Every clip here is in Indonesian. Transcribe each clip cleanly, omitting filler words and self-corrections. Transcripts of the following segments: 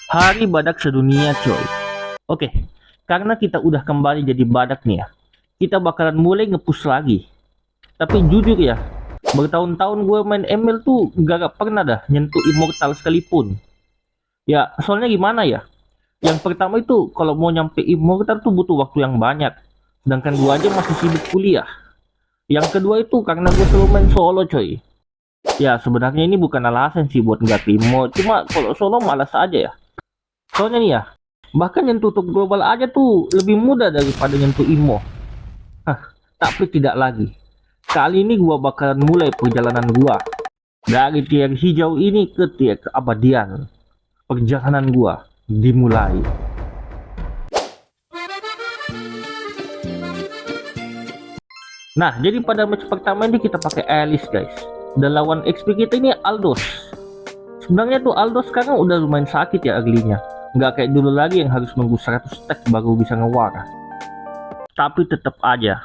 Hari badak sedunia coy. Oke, karena kita udah kembali jadi badak nih ya, kita bakalan mulai nge-push lagi. Tapi jujur ya, bertahun-tahun gue main ML tuh gak pernah dah nyentuh immortal sekalipun. Ya, soalnya gimana ya? Yang pertama itu kalau mau nyampe immortal tuh butuh waktu yang banyak. Sedangkan gue aja masih sibuk kuliah. Yang kedua itu karena gue selalu main solo coy. Ya sebenarnya ini bukan alasan sih buat nggak timo, cuma kalau solo malas aja ya. Soalnya nih ya, bahkan nyentuh top global aja tuh lebih mudah daripada nyentuh IMO. Hah, tapi tidak lagi. Kali ini gua bakalan mulai perjalanan gua dari tier hijau ini ke tier keabadian. Perjalanan gua dimulai. Nah, jadi pada match pertama ini kita pakai Alice guys. Dan lawan XP kita ini Aldos. Sebenarnya tuh Aldos sekarang udah lumayan sakit ya aglinya. Nggak kayak dulu lagi yang harus nunggu 100 stack baru bisa ngewar. Tapi tetap aja,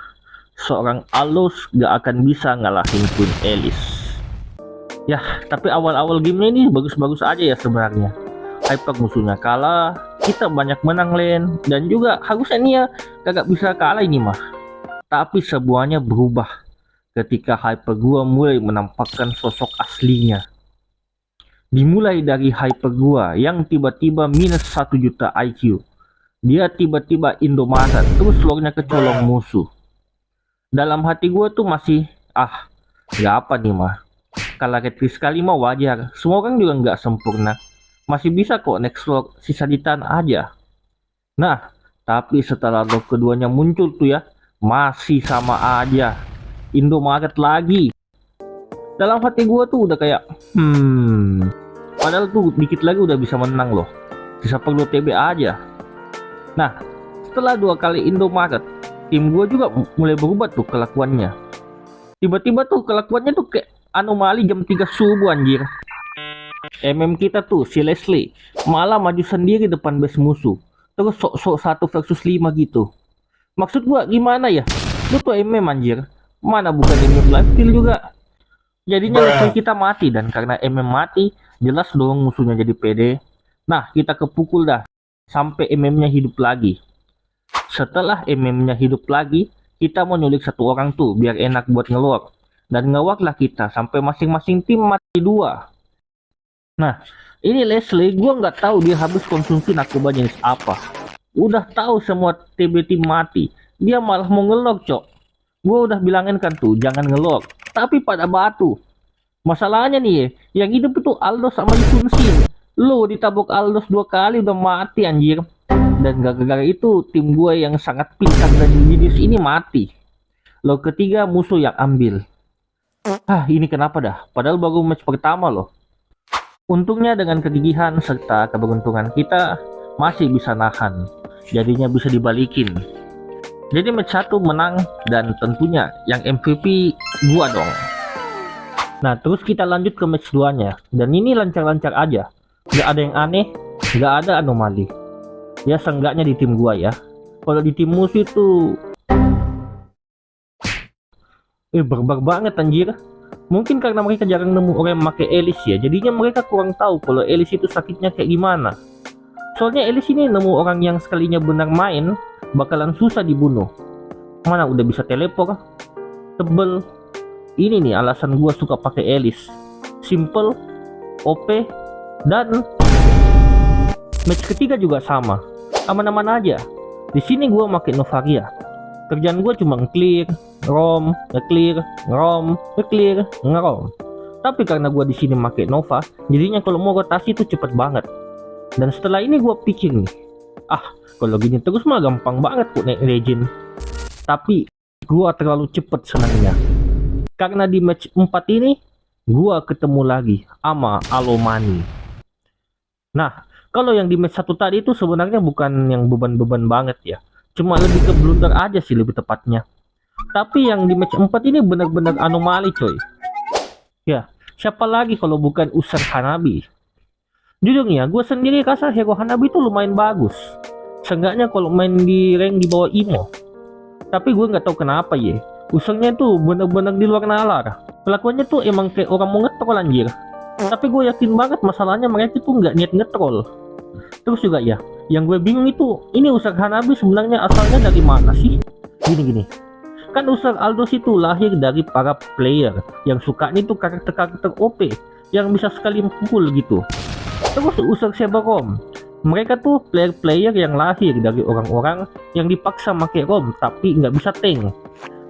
seorang Aldos gak akan bisa ngalahin Queen Alice. Ya, tapi awal-awal gamenya ini bagus-bagus aja ya sebenarnya. Hyper musuhnya kalah, kita banyak menang lane, dan juga harusnya nih ya kagak bisa kalah ini mah. Tapi semuanya berubah ketika Hyper gua mulai menampakkan sosok aslinya. Dimulai dari Hyper gua yang tiba-tiba minus 1 juta IQ. Dia tiba-tiba Indomaret, terus lore-nya kecolong musuh. Dalam hati gua tuh masih, gak apa nih mah. Kalau retri sekali mah wajar, semua orang juga nggak sempurna. Masih bisa kok next lore sisa ditahan aja. Nah, tapi setelah lore keduanya muncul tuh ya, masih sama aja. Indomaret lagi. Dalam hati gue tuh udah kayak, padahal tuh dikit lagi udah bisa menang loh. Sisa perlu TB aja. Nah, setelah 2 kali Indomaret, tim gue juga mulai berubah tuh kelakuannya. Tiba-tiba tuh kelakuannya tuh kayak anomali jam 3 subuh anjir. Kita tuh si Leslie malah maju sendiri depan base musuh. Terus sok-sok 1 versus 5 gitu. Maksud gua gimana ya? Lu tuh anjir. Mana bukan lifesteal juga. Jadinya Leslie kita mati, dan karena mati, jelas dong musuhnya jadi pede. Nah, kita kepukul dah sampai nya hidup lagi. Setelah nya hidup lagi, kita mau nyulik 1 orang tuh biar enak buat ngelor. Dan ngewak lah kita sampai masing-masing tim mati 2. Nah, ini Leslie, gua nggak tahu dia habis konsumsi narkoba jenis apa. Udah tahu semua TB tim mati, dia malah mau ngelog cok. Gue udah bilangin kan tuh jangan ngelog, tapi pada batu. Masalahnya nih yang hidup itu Aldos sama Yusunsin. Lo ditabok Aldos 2 kali udah mati anjir. Dan gara-gara itu tim gue yang sangat pintar dan jenius ini mati. Lo ketiga musuh yang ambil. Ini kenapa dah? Padahal baru match pertama loh. Untungnya dengan kegigihan serta keberuntungan kita masih bisa nahan. Jadinya bisa dibalikin. Jadi match 1 menang, dan tentunya yang MVP gua dong. Nah, terus kita lanjut ke match 2 nya. Dan ini lancar-lancar aja. Gak ada yang aneh, gak ada anomali. Ya seenggaknya di tim gua ya. Kalau di tim musuh itu barbar banget anjir. Mungkin karena mereka jarang nemu orang yang pakai Alice ya. Jadinya mereka kurang tahu kalau Alice itu sakitnya kayak gimana. Soalnya Alice ini nemu orang yang sekalinya benar main bakalan susah dibunuh. Mana udah bisa teleport, tebel. Ini nih alasan gua suka pakai Alice. Simple, OP, dan match ketiga juga sama. Aman-aman aja. Di sini gua pakai Novaria. Kerjaan gua cuma nge-clear, nge-clear, nge-clear, nge-rom. Tapi karena gua di sini pakai Nova, jadinya kalau mau rotasi itu cepet banget. Dan setelah ini gue pikir nih, kalau gini terus mah gampang banget kok naik legend. Tapi gue terlalu cepet senangnya. Karena di match 4 ini, gue ketemu lagi sama Alomani. Nah, kalau yang di match 1 tadi itu sebenarnya bukan yang beban-beban banget ya. Cuma lebih ke blunder aja sih lebih tepatnya. Tapi yang di match 4 ini benar-benar anomali coy. Ya, siapa lagi kalau bukan Usher Hanabi. Jujur ya, gue sendiri rasa hero Hanabi itu lumayan bagus. Seenggaknya kalau main di rank di bawah Imo. Tapi gue nggak tahu kenapa ya. Usernya tuh bener-bener di luar nalar. Kelakuannya tuh emang kayak orang mau ngetrol anjir. Tapi gue yakin banget masalahnya mereka tuh nggak niat ngetrol. Terus juga ya, yang gue bingung itu, ini Usar Hanabi sebenarnya asalnya dari mana sih? Gini, kan Usar Aldous itu lahir dari para player yang suka nih tuh karakter-karakter OP yang bisa sekali pukul gitu. Terus Usar Saber-Rom, mereka tuh player-player yang lahir dari orang-orang yang dipaksa pakai rom tapi nggak bisa tank.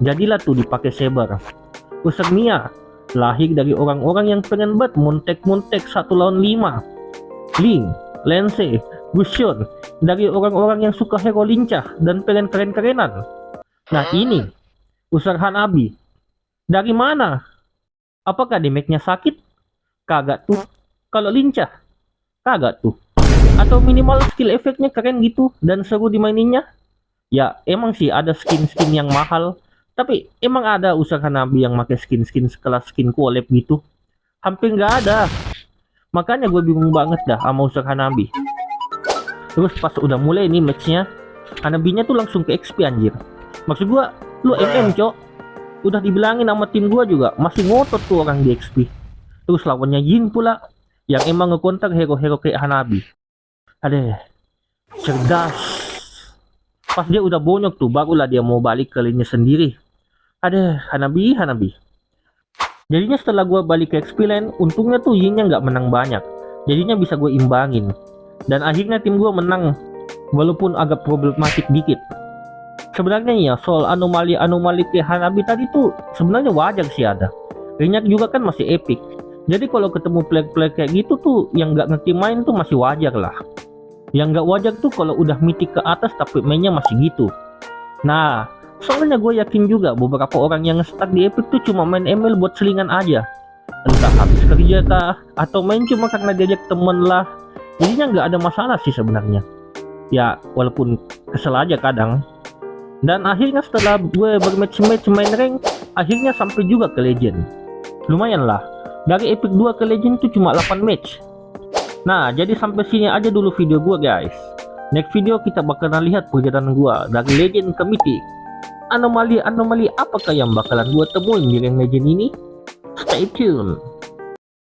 Jadilah tuh dipakai saber. Usar Mia, lahir dari orang-orang yang pengen banget montek-montek 1 lawan 5. Ling, Lance, Gusion, dari orang-orang yang suka hero lincah dan pengen keren-kerenan. Nah ini, Usar Hanabi, dari mana? Apakah damage-nya sakit? Kagak tuh. Kalau lincah? Kagak tuh. Atau minimal skill efeknya keren gitu dan seru dimaininnya? Ya emang sih ada skin-skin yang mahal, tapi emang ada Usar Hanabi yang pakai skin-skin sekelas skin collab gitu? Hampir nggak ada. Makanya gue bingung banget dah sama Usar Hanabi. Terus pas udah mulai nih matchnya, Hanabinya tuh langsung ke XP anjir. Maksud gue, lu cok. Udah dibilangin sama tim gue juga, masih ngotot tuh orang di XP. Terus lawannya Jin pula, yang emang ngekontak hero-hero kayak Hanabi. Aduh, cerdas. Pas dia udah bonyok tuh, barulah dia mau balik ke lane sendiri. Aduh, Hanabi. Jadinya setelah gue balik ke XP lane, untungnya tuh Yinnya nggak menang banyak. Jadinya bisa gue imbangin. Dan akhirnya tim gue menang, walaupun agak problematik dikit. Sebenarnya ya, soal anomali ke Hanabi tadi tuh sebenarnya wajar sih ada. Renyak juga kan masih epic. Jadi kalau ketemu player-player kayak gitu tuh, yang nggak ngerti main tuh masih wajar lah. Yang nggak wajar tuh kalau udah mitik ke atas tapi mainnya masih gitu. Nah, soalnya gue yakin juga beberapa orang yang nge-stuck di Epic tuh cuma main ML buat selingan aja. Entah habis kerja tah, atau main cuma karena diajak temen lah. Jadinya nggak ada masalah sih sebenarnya. Ya, walaupun kesel aja kadang. Dan akhirnya setelah gue bermatch-match main rank, akhirnya sampai juga ke Legend. Lumayan lah, dari Epic 2 ke Legend tuh cuma 8 match. Nah, jadi sampai sini aja dulu video gue guys. Next video kita bakalan lihat perjalanan gue dari Legend ke Mythic. Anomali apakah yang bakalan gue temuin di rank Legend ini? Stay tuned.